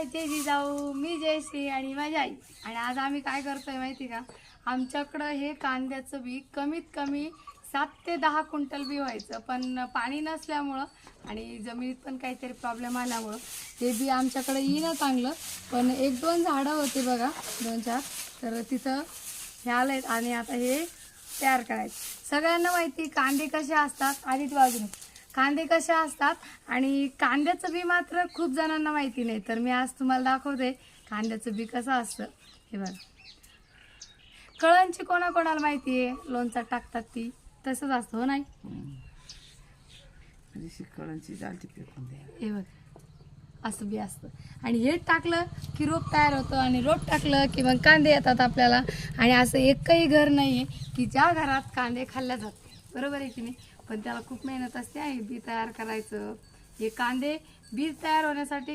हाय जय जिजाऊ, मी जयश्री आणि माझी आई. आणि आज आम्ही काय करतोय माहिती का, आमच्याकडं हे कांद्याचं बी कमीत कमी 7 ते 10 क्विंटल बी व्हायचं, पण पाणी नसल्यामुळं आणि जमिनीत पण काहीतरी प्रॉब्लेम आल्यामुळं ते बी आमच्याकडे येईना चांगलं. पण 1-2 झाडं होती बघा, 2-4, तर तिथं हे आलेत आणि आता हे तयार करायचे. सगळ्यांना माहिती कांदे कसे असतात, आधीच बाजूने कांदे कसे असतात आणि कांद्याचं बी मात्र खूप जणांना माहिती नाही. तर मी आज तुम्हाला दाखवते कांद्याचं बी कसं असतं. हे बघा, कळंची कोणाकोणाला माहिती आहे, लोणचं टाकतात ती तसंच असतं, हो नाही? कळंची जालती फेकून द्या. हे बघा, असं बी असतं. आणि हे टाकलं की रोप तयार होतं आणि रोप टाकलं की मग कांदे येतात आपल्याला. आणि असं एकही घर नाही आहे की ज्या घरात कांदे खाल्ल्या जाते, बरोबर आहे की नाही? पण त्याला खूप मेहनत असते आहे बी तयार करायचं. हे कांदे बी तयार होण्यासाठी